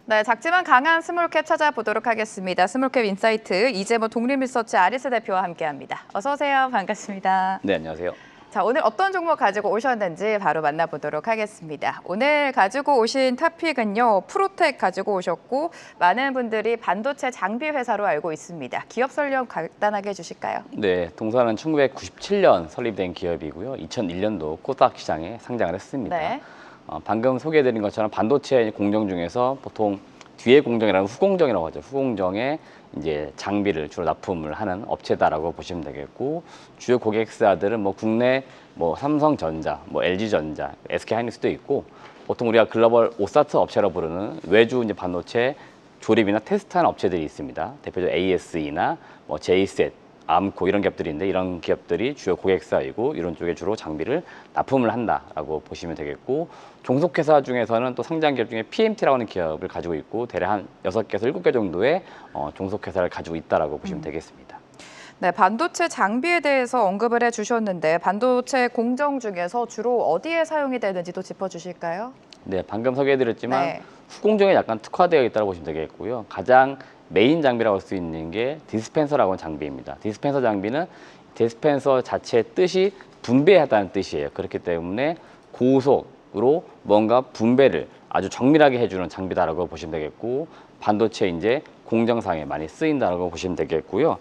네, 작지만 강한 스몰캡 찾아보도록 하겠습니다. 스몰캡 인사이트 이재모 독립리서치 아리스 대표와 함께합니다. 어서 오세요. 반갑습니다. 네, 안녕하세요. 자, 오늘 어떤 종목 가지고 오셨는지 바로 만나보도록 하겠습니다. 오늘 가지고 오신 토픽은요, 프로텍 가지고 오셨고 많은 분들이 반도체 장비 회사로 알고 있습니다. 기업 설명 간단하게 해주실까요? 네, 동사는 1997년 설립된 기업이고요. 2001년도 코스닥 시장에 상장을 했습니다. 네. 방금 소개해드린 것처럼 반도체 공정 중에서 보통 뒤에 공정이라는 후공정이라고 하죠. 후공정에 이제 장비를 주로 납품을 하는 업체다라고 보시면 되겠고, 주요 고객사들은 뭐 국내 뭐 삼성전자, 뭐 LG전자, SK하이닉스도 있고, 보통 우리가 글로벌 오사트 업체로 부르는 외주 이제 반도체 조립이나 테스트하는 업체들이 있습니다. 대표적으로 ASE나 뭐 JCET, 암코 이런 기업들인데, 이런 기업들이 주요 고객사이고 이런 쪽에 주로 장비를 납품을 한다라고 보시면 되겠고, 종속회사 중에서는 또 상장 기업 중에 PMT라고 하는 기업을 가지고 있고, 대략 한 6개에서 7개 정도의 종속회사를 가지고 있다라고 보시면 되겠습니다. 네, 반도체 장비에 대해서 언급을 해주셨는데 반도체 공정 중에서 주로 어디에 사용이 되는지도 짚어주실까요? 네, 방금 소개해드렸지만 네. 후공정에 약간 특화되어 있다고 보시면 되겠고요. 가장 메인 장비라고 할 수 있는 게 디스펜서라고 하는 장비입니다. 디스펜서 장비는 디스펜서 자체의 뜻이 분배하다는 뜻이에요. 그렇기 때문에 고속으로 뭔가 분배를 아주 정밀하게 해주는 장비다라고 보시면 되겠고, 반도체 이제 공정상에 많이 쓰인다라고 보시면 되겠고요.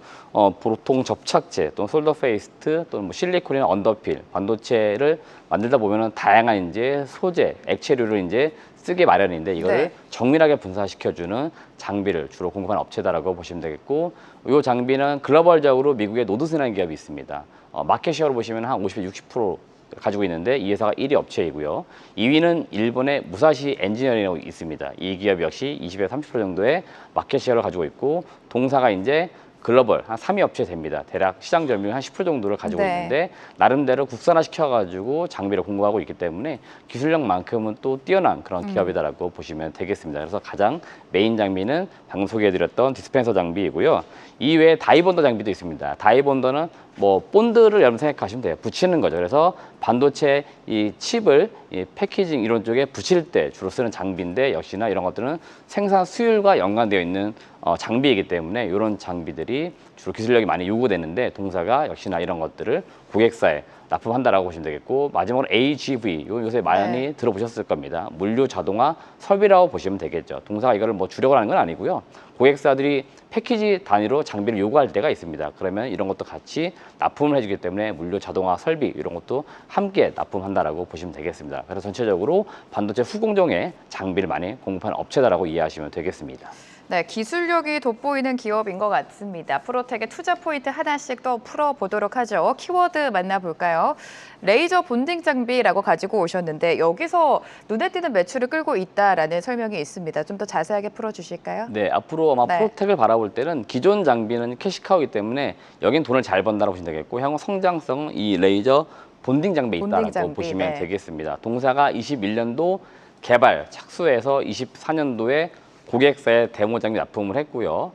보통 접착제 또는 솔더 페이스트 또는 뭐 실리콘이나 언더필, 반도체를 만들다 보면은 다양한 이제 소재, 액체류를 이제 쓰게 마련인데, 이거를 네. 정밀하게 분사시켜주는 장비를 주로 공급하는 업체다라고 보시면 되겠고, 이 장비는 글로벌적으로 미국의 노드슨이라는 기업이 있습니다. 마켓 쉐어로 보시면 한 50에서 60% 가지고 있는데, 이 회사가 1위 업체이고요. 2위는 일본의 무사시 엔지니어링이라고 있습니다. 이 기업 역시 20에서 30% 정도의 마켓 쉐어를 가지고 있고, 동사가 이제 글로벌 한 3위 업체 됩니다. 대략 시장 점유율 한 10% 정도를 가지고 네. 있는데, 나름대로 국산화 시켜가지고 장비를 공급하고 있기 때문에 기술력만큼은 또 뛰어난 그런 기업이다라고 보시면 되겠습니다. 그래서 가장 메인 장비는 방금 소개해드렸던 디스펜서 장비이고요. 이외에 다이본더 장비도 있습니다. 다이본더는 뭐 본드를 여러분 생각하시면 돼요. 붙이는 거죠. 그래서 반도체 이 칩을 이 패키징 이런 쪽에 붙일 때 주로 쓰는 장비인데, 역시나 이런 것들은 생산 수율과 연관되어 있는 장비이기 때문에 이런 장비들이 주로 기술력이 많이 요구되는데, 동사가 역시나 이런 것들을 고객사에 납품한다라고 보시면 되겠고, 마지막으로 AGV, 요새 많이 네. 들어보셨을 겁니다. 물류 자동화 설비라고 보시면 되겠죠. 동사가 이거를 뭐 주려고 하는 건 아니고요. 고객사들이 패키지 단위로 장비를 요구할 때가 있습니다. 그러면 이런 것도 같이 납품을 해주기 때문에 물류 자동화 설비 이런 것도 함께 납품한다라고 보시면 되겠습니다. 그래서 전체적으로 반도체 후공정에 장비를 많이 공급하는 업체다라고 이해하시면 되겠습니다. 네, 기술력이 돋보이는 기업인 것 같습니다. 프로텍의 투자 포인트 하나씩 더 풀어보도록 하죠. 키워드 만나볼까요? 레이저 본딩 장비라고 가지고 오셨는데 여기서 눈에 띄는 매출을 끌고 있다라는 설명이 있습니다. 좀 더 자세하게 풀어주실까요? 네, 앞으로 아마 네. 프로텍을 바라볼 때는 기존 장비는 캐시카우이기 때문에 여긴 돈을 잘 번다고 보시면 되겠고, 향후 성장성 이 레이저 본딩 장비에 본딩 있다라고 장비, 보시면 네. 되겠습니다. 동사가 21년도 개발, 착수해서 24년도에 고객사에 데모 장비 납품을 했고요.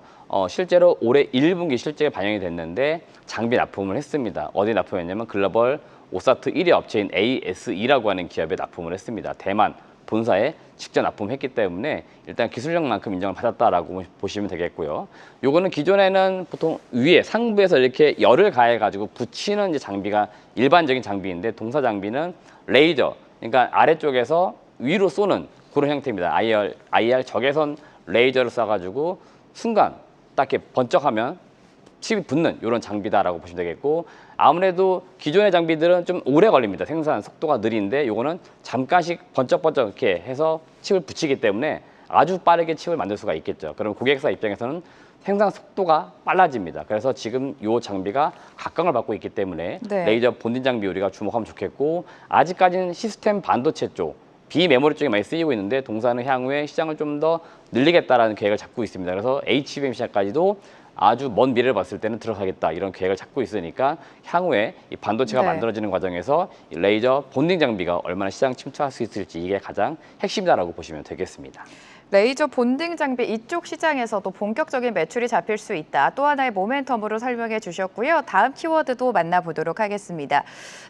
실제로 올해 1분기 실적에 반영이 됐는데 장비 납품을 했습니다. 어디 납품했냐면 글로벌 오사트 1위 업체인 ASE라고 하는 기업에 납품을 했습니다. 대만 본사에 직접 납품했기 때문에 일단 기술력만큼 인정을 받았다라고 보시면 되겠고요. 요거는 기존에는 보통 위에 상부에서 이렇게 열을 가해 가지고 붙이는 이제 장비가 일반적인 장비인데, 동사 장비는 레이저, 그러니까 아래쪽에서 위로 쏘는 그런 형태입니다. IR 적외선 레이저를 쏴가지고 순간 딱 이렇게 번쩍하면 칩이 붙는 이런 장비다라고 보시면 되겠고, 아무래도 기존의 장비들은 좀 오래 걸립니다. 생산 속도가 느린데, 요거는 잠깐씩 번쩍번쩍 이렇게 해서 칩을 붙이기 때문에 아주 빠르게 칩을 만들 수가 있겠죠. 그럼 고객사 입장에서는 생산 속도가 빨라집니다. 그래서 지금 이 장비가 각광을 받고 있기 때문에 네. 레이저 본딩 장비 우리가 주목하면 좋겠고, 아직까지는 시스템 반도체 쪽 비메모리 쪽에 많이 쓰이고 있는데, 동사는 향후에 시장을 좀 더 늘리겠다라는 계획을 잡고 있습니다. 그래서 HBM 시장까지도 아주 먼 미래를 봤을 때는 들어가겠다 이런 계획을 잡고 있으니까, 향후에 이 반도체가 네. 만들어지는 과정에서 이 레이저 본딩 장비가 얼마나 시장 침투할 수 있을지, 이게 가장 핵심이다라고 보시면 되겠습니다. 레이저 본딩 장비 이쪽 시장에서도 본격적인 매출이 잡힐 수 있다. 또 하나의 모멘텀으로 설명해 주셨고요. 다음 키워드도 만나보도록 하겠습니다.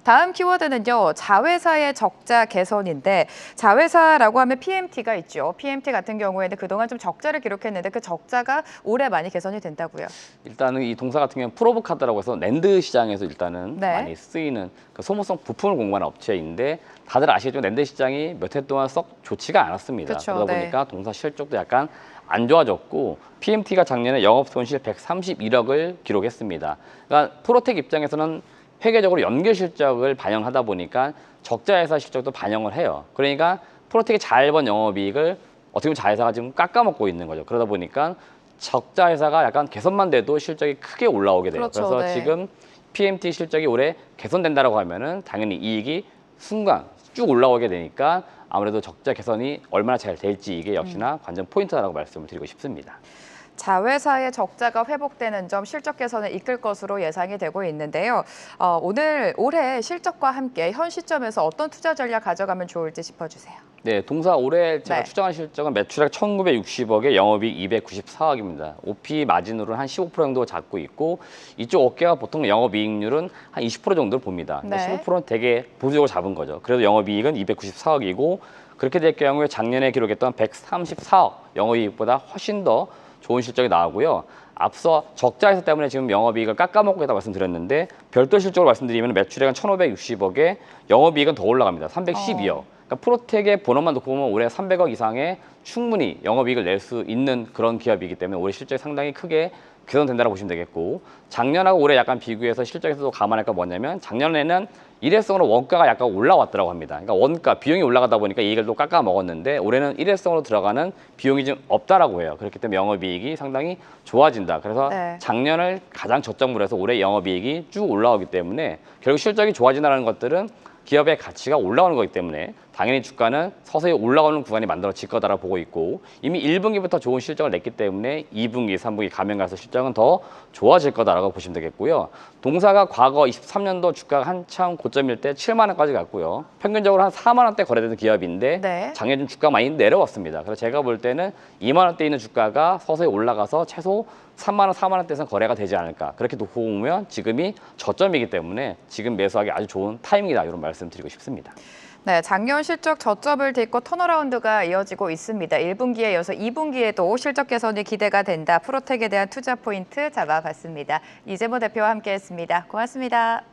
다음 키워드는요. 자회사의 적자 개선인데 자회사라고 하면 PMT가 있죠. PMT 같은 경우에는 그동안 좀 적자를 기록했는데 그 적자가 올해 많이 개선이 된다고요. 일단은 이 동사 같은 경우는 프로브카드라고 해서 랜드 시장에서 일단은 네. 많이 쓰이는 그 소모성 부품을 공급하는 업체인데 다들 아시겠지만 랜드 시장이 몇 해 동안 썩 좋지가 않았습니다. 그쵸, 그러다 네. 보니까 동사 실적도 약간 안 좋아졌고 PMT가 작년에 영업 손실 131억을 기록했습니다. 그러니까 프로텍 입장에서는 회계적으로 연결 실적을 반영하다 보니까 적자 회사 실적도 반영을 해요. 그러니까 프로텍이 잘 번 영업이익을 어떻게 보면 자회사가 지금 깎아먹고 있는 거죠. 그러다 보니까 적자 회사가 약간 개선만 돼도 실적이 크게 올라오게 돼요. 그렇죠, 그래서 네. 지금 PMT 실적이 올해 개선된다라고 하면은 당연히 이익이 순간 쭉 올라오게 되니까 아무래도 적자 개선이 얼마나 잘 될지 이게 역시나 관전 포인트라고 말씀을 드리고 싶습니다. 자회사의 적자가 회복되는 점 실적 개선을 이끌 것으로 예상이 되고 있는데요. 오늘 올해 실적과 함께 현 시점에서 어떤 투자 전략 가져가면 좋을지 짚어주세요. 네, 동사 올해 제가 네. 추정한 실적은 매출액 1,960억에 영업이익 294억입니다. OP 마진으로는 한 15% 정도 잡고 있고 이쪽 업계가 보통 영업이익률은 한 20% 정도를 봅니다. 네. 15%는 되게 보수적으로 잡은 거죠. 그래서 영업이익은 294억이고 그렇게 될 경우에 작년에 기록했던 134억 영업이익보다 훨씬 더 좋은 실적이 나오고요. 앞서 적자 회사 때문에 지금 영업이익을 깎아먹고 있다고 말씀드렸는데 별도 실적으로 말씀드리면 매출액은 1,560억에 영업이익은 더 올라갑니다. 312억. 그러니까 프로텍의 본업만 놓고 보면 올해 300억 이상의 충분히 영업이익을 낼 수 있는 그런 기업이기 때문에 올해 실적이 상당히 크게 개선된다고 보시면 되겠고 작년하고 올해 약간 비교해서 실적에서도 감안할 거 뭐냐면 작년에는 일회성으로 원가가 약간 올라왔다고 합니다. 그러니까 원가 비용이 올라가다 보니까 이익을 또 깎아 먹었는데 올해는 일회성으로 들어가는 비용이 좀 없다라고 해요. 그렇기 때문에 영업이익이 상당히 좋아진다. 그래서 네. 작년을 가장 저점으로 해서 올해 영업이익이 쭉 올라오기 때문에 결국 실적이 좋아진다는 것들은 기업의 가치가 올라오는 거기 때문에 당연히 주가는 서서히 올라오는 구간이 만들어질 거다라고 보고 있고 이미 1분기부터 좋은 실적을 냈기 때문에 2분기, 3분기 가면 갈수록 실적은 더 좋아질 거다라고 보시면 되겠고요. 동사가 과거 23년도 주가가 한참 고점일 때 7만 원까지 갔고요. 평균적으로 한 4만 원대 거래되는 기업인데 네. 작년 좀 주가 많이 내려왔습니다. 그래서 제가 볼 때는 2만 원대 있는 주가가 서서히 올라가서 최소 3만 원, 4만 원대에서 거래가 되지 않을까. 그렇게 놓고 보면 지금이 저점이기 때문에 지금 매수하기 아주 좋은 타이밍이다. 이런 말씀 드리고 싶습니다. 네, 작년 실적 저점을 딛고 턴어라운드가 이어지고 있습니다. 1분기에 이어서 2분기에도 실적 개선이 기대가 된다. 프로텍에 대한 투자 포인트 잡아봤습니다. 이재모 대표와 함께했습니다. 고맙습니다.